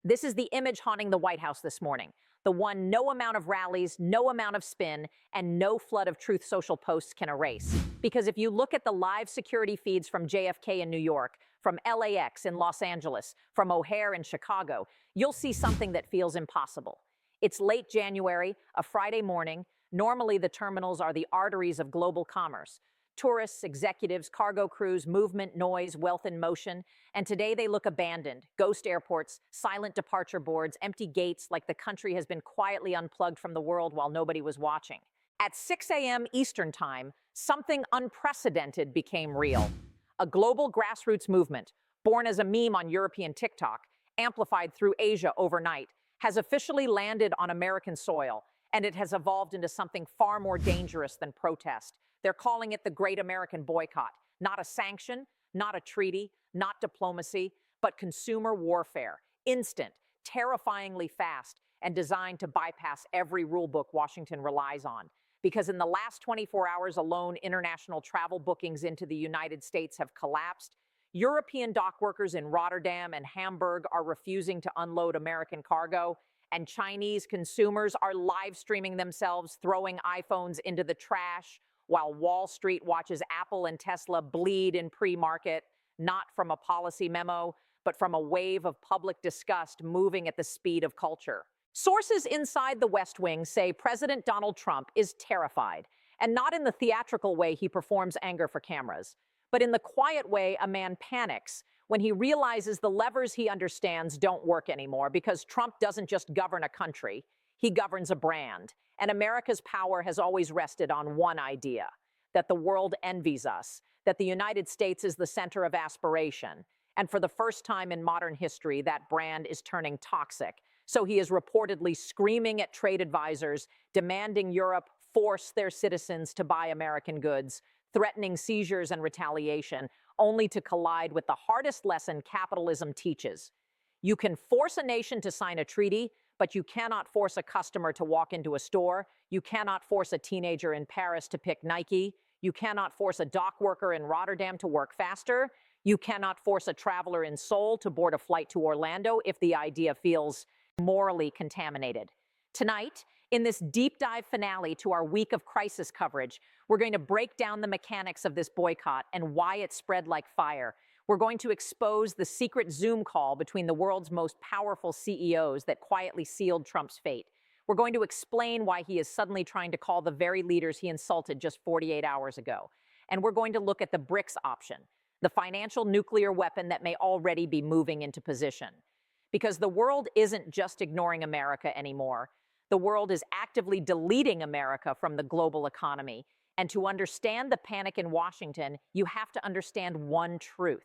This is the image haunting the White House this morning. The one no amount of rallies, no amount of spin, and no flood of Truth Social posts can erase. Because if you look at the live security feeds from JFK in New York, from LAX in Los Angeles, from O'Hare in Chicago, you'll see something that feels impossible. It's late January, a Friday morning. Normally, the terminals are the arteries of global commerce. Tourists, executives, cargo crews, movement, noise, wealth in motion. And today they look abandoned. Ghost airports, silent departure boards, empty gates, like the country has been quietly unplugged from the world while nobody was watching. At 6 a.m. Eastern Time, something unprecedented became real. A global grassroots movement, born as a meme on European TikTok, amplified through Asia overnight, has officially landed on American soil, and it has evolved into something far more dangerous than protest. They're calling it the Great American Boycott. Not a sanction, not a treaty, not diplomacy, but consumer warfare. Instant, terrifyingly fast, and designed to bypass every rulebook Washington relies on. Because in the last 24 hours alone, international travel bookings into the United States have collapsed. European dock workers in Rotterdam and Hamburg are refusing to unload American cargo, and Chinese consumers are live streaming themselves throwing iPhones into the trash, while Wall Street watches Apple and Tesla bleed in pre-market, not from a policy memo, but from a wave of public disgust moving at the speed of culture. Sources inside the West Wing say President Donald Trump is terrified, and not in the theatrical way he performs anger for cameras, but in the quiet way a man panics when he realizes the levers he understands don't work anymore, because Trump doesn't just govern a country, he governs a brand. And America's power has always rested on one idea: that the world envies us, that the United States is the center of aspiration. And for the first time in modern history, that brand is turning toxic. So he is reportedly screaming at trade advisors, demanding Europe force their citizens to buy American goods, threatening seizures and retaliation, only to collide with the hardest lesson capitalism teaches. You can force a nation to sign a treaty, but you cannot force a customer to walk into a store. You cannot force a teenager in Paris to pick Nike. You cannot force a dock worker in Rotterdam to work faster. You cannot force a traveler in Seoul to board a flight to Orlando if the idea feels morally contaminated. Tonight, in this deep dive finale to our week of crisis coverage, we're going to break down the mechanics of this boycott and why it spread like fire. We're going to expose the secret Zoom call between the world's most powerful CEOs that quietly sealed Trump's fate. We're going to explain why he is suddenly trying to call the very leaders he insulted just 48 hours ago. And we're going to look at the BRICS option, the financial nuclear weapon that may already be moving into position. Because the world isn't just ignoring America anymore. The world is actively deleting America from the global economy. And to understand the panic in Washington, you have to understand one truth.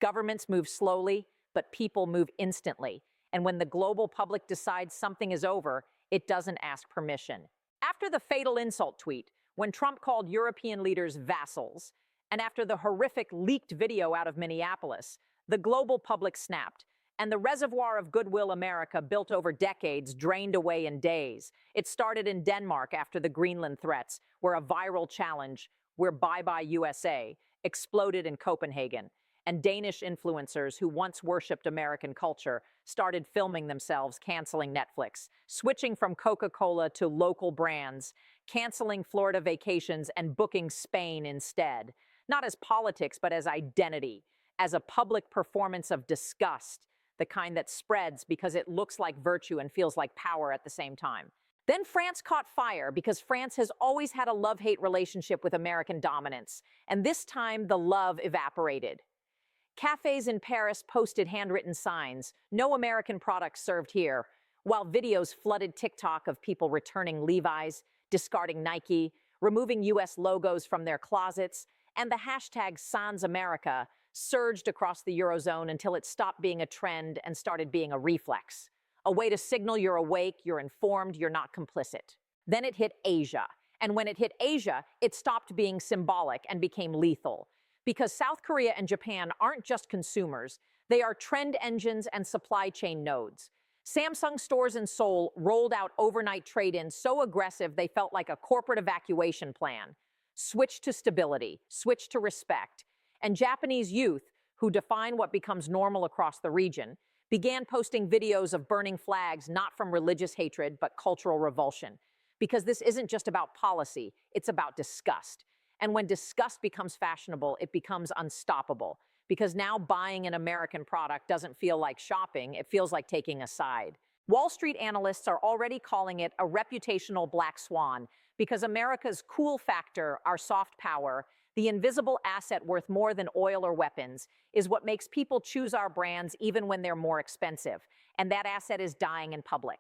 Governments move slowly, but people move instantly. And when the global public decides something is over, it doesn't ask permission. After the fatal insult tweet, when Trump called European leaders vassals, and after the horrific leaked video out of Minneapolis, the global public snapped, and the reservoir of goodwill America built over decades drained away in days. It started in Denmark after the Greenland threats, where a viral challenge, where Bye-Bye USA, exploded in Copenhagen. And Danish influencers who once worshipped American culture started filming themselves canceling Netflix, switching from Coca-Cola to local brands, canceling Florida vacations and booking Spain instead. Not as politics, but as identity, as a public performance of disgust, the kind that spreads because it looks like virtue and feels like power at the same time. Then France caught fire because France has always had a love-hate relationship with American dominance, and this time the love evaporated. Cafes in Paris posted handwritten signs, "No American products served here," while videos flooded TikTok of people returning Levi's, discarding Nike, removing U.S. logos from their closets, and the hashtag Sans America surged across the Eurozone until it stopped being a trend and started being a reflex, a way to signal you're awake, you're informed, you're not complicit. Then it hit Asia, and when it hit Asia, it stopped being symbolic and became lethal. Because South Korea and Japan aren't just consumers, they are trend engines and supply chain nodes. Samsung stores in Seoul rolled out overnight trade-ins so aggressive they felt like a corporate evacuation plan. Switch to stability, switch to respect. And Japanese youth, who define what becomes normal across the region, began posting videos of burning flags not from religious hatred but cultural revulsion. Because this isn't just about policy, it's about disgust. And when disgust becomes fashionable, it becomes unstoppable. Because now buying an American product doesn't feel like shopping, it feels like taking a side. Wall Street analysts are already calling it a reputational black swan because America's cool factor, our soft power, the invisible asset worth more than oil or weapons, is what makes people choose our brands even when they're more expensive. And that asset is dying in public.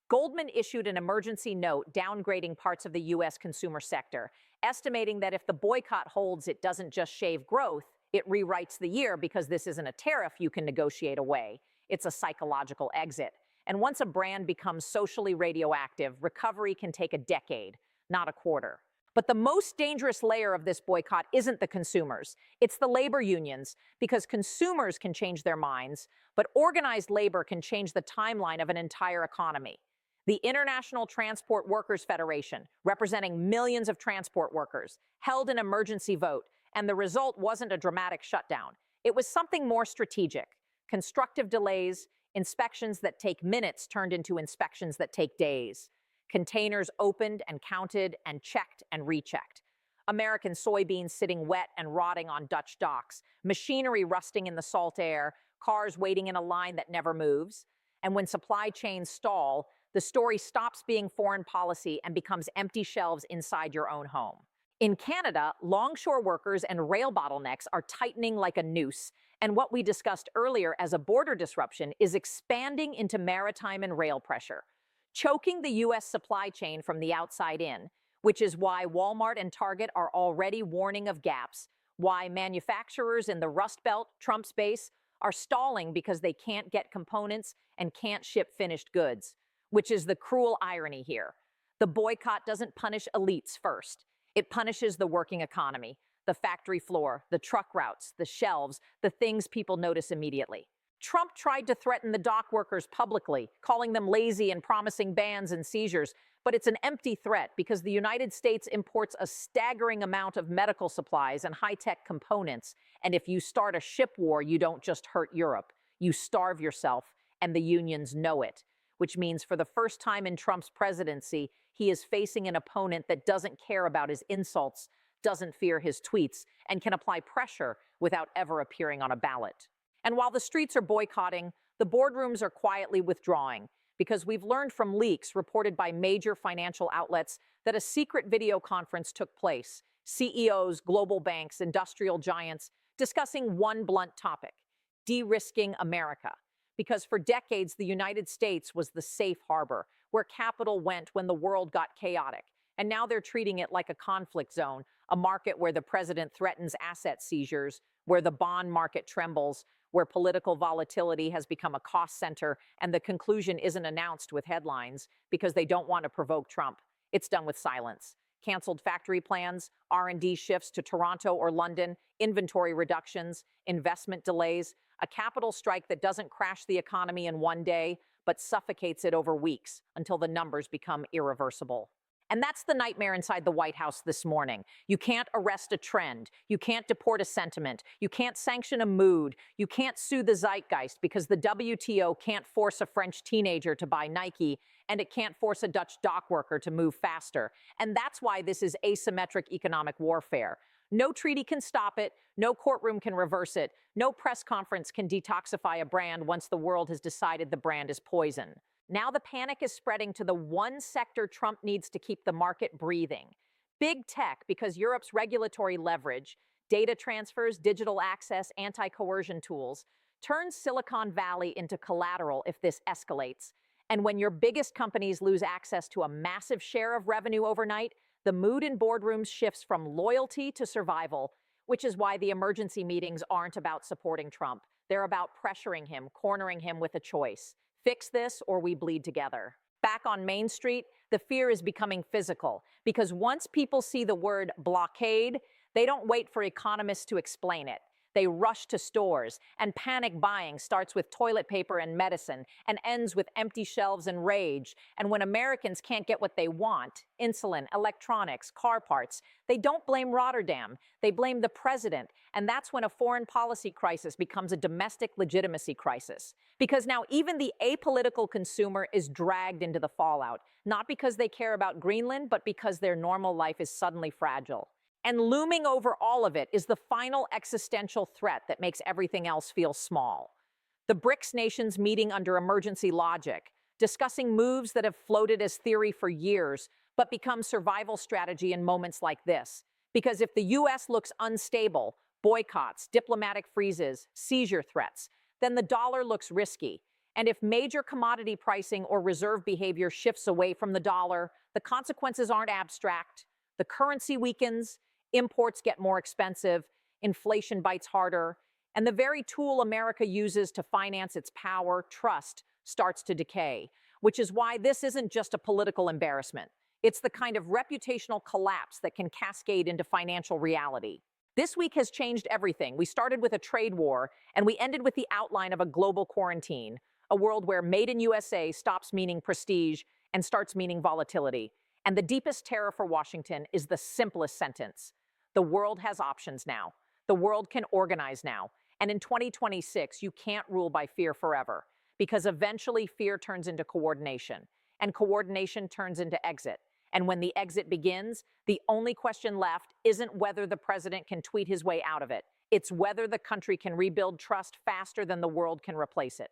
Goldman issued an emergency note downgrading parts of the U.S. consumer sector, estimating that if the boycott holds, it doesn't just shave growth, it rewrites the year because this isn't a tariff you can negotiate away. It's a psychological exit. And once a brand becomes socially radioactive, recovery can take a decade, not a quarter. But the most dangerous layer of this boycott isn't the consumers. It's the labor unions, because consumers can change their minds, but organized labor can change the timeline of an entire economy. The International Transport Workers Federation, representing millions of transport workers, held an emergency vote, and the result wasn't a dramatic shutdown. It was something more strategic: constructive delays, inspections that take minutes turned into inspections that take days. Containers opened and counted and checked and rechecked. American soybeans sitting wet and rotting on Dutch docks. Machinery rusting in the salt air. Cars waiting in a line that never moves. And when supply chains stall, the story stops being foreign policy and becomes empty shelves inside your own home. In Canada, longshore workers and rail bottlenecks are tightening like a noose, and what we discussed earlier as a border disruption is expanding into maritime and rail pressure, choking the U.S. supply chain from the outside in, which is why Walmart and Target are already warning of gaps, why manufacturers in the Rust Belt, Trump's base, are stalling because they can't get components and can't ship finished goods, which is the cruel irony here. The boycott doesn't punish elites first. It punishes the working economy, the factory floor, the truck routes, the shelves, the things people notice immediately. Trump tried to threaten the dock workers publicly, calling them lazy and promising bans and seizures, but it's an empty threat because the United States imports a staggering amount of medical supplies and high-tech components, and if you start a ship war, you don't just hurt Europe, you starve yourself, and the unions know it, which means for the first time in Trump's presidency, he is facing an opponent that doesn't care about his insults, doesn't fear his tweets, and can apply pressure without ever appearing on a ballot. And while the streets are boycotting, the boardrooms are quietly withdrawing, because we've learned from leaks reported by major financial outlets that a secret video conference took place, CEOs, global banks, industrial giants, discussing one blunt topic: de-risking America. Because for decades, the United States was the safe harbor, where capital went when the world got chaotic. And now they're treating it like a conflict zone, a market where the president threatens asset seizures, where the bond market trembles, where political volatility has become a cost center, and the conclusion isn't announced with headlines because they don't want to provoke Trump. It's done with silence. Canceled factory plans, R&D shifts to Toronto or London, inventory reductions, investment delays, a capital strike that doesn't crash the economy in one day, but suffocates it over weeks until the numbers become irreversible. And that's the nightmare inside the White House this morning. You can't arrest a trend. You can't deport a sentiment. You can't sanction a mood. You can't sue the zeitgeist because the WTO can't force a French teenager to buy Nike, and it can't force a Dutch dock worker to move faster. And that's why this is asymmetric economic warfare. No treaty can stop it. No courtroom can reverse it. No press conference can detoxify a brand once the world has decided the brand is poison. Now the panic is spreading to the one sector Trump needs to keep the market breathing: big tech, because Europe's regulatory leverage, data transfers, digital access, anti-coercion tools, turns Silicon Valley into collateral if this escalates. And when your biggest companies lose access to a massive share of revenue overnight, the mood in boardrooms shifts from loyalty to survival, which is why the emergency meetings aren't about supporting Trump. They're about pressuring him, cornering him with a choice. Fix this or we bleed together. Back on Main Street, the fear is becoming physical because once people see the word blockade, they don't wait for economists to explain it. They rush to stores, and panic buying starts with toilet paper and medicine and ends with empty shelves and rage. And when Americans can't get what they want, insulin, electronics, car parts, they don't blame Rotterdam. They blame the president. And that's when a foreign policy crisis becomes a domestic legitimacy crisis. Because now even the apolitical consumer is dragged into the fallout, not because they care about Greenland, but because their normal life is suddenly fragile. And looming over all of it is the final existential threat that makes everything else feel small. The BRICS nations meeting under emergency logic, discussing moves that have floated as theory for years, but become survival strategy in moments like this. Because if the US looks unstable, boycotts, diplomatic freezes, seizure threats, then the dollar looks risky. And if major commodity pricing or reserve behavior shifts away from the dollar, the consequences aren't abstract. The currency weakens, imports get more expensive, inflation bites harder, and the very tool America uses to finance its power, trust, starts to decay, which is why this isn't just a political embarrassment. It's the kind of reputational collapse that can cascade into financial reality. This week has changed everything. We started with a trade war, and we ended with the outline of a global quarantine, a world where made in USA stops meaning prestige and starts meaning volatility. And the deepest terror for Washington is the simplest sentence. The world has options now. The world can organize now. And in 2026, you can't rule by fear forever, because eventually fear turns into coordination, and coordination turns into exit. And when the exit begins, the only question left isn't whether the president can tweet his way out of it. It's whether the country can rebuild trust faster than the world can replace it.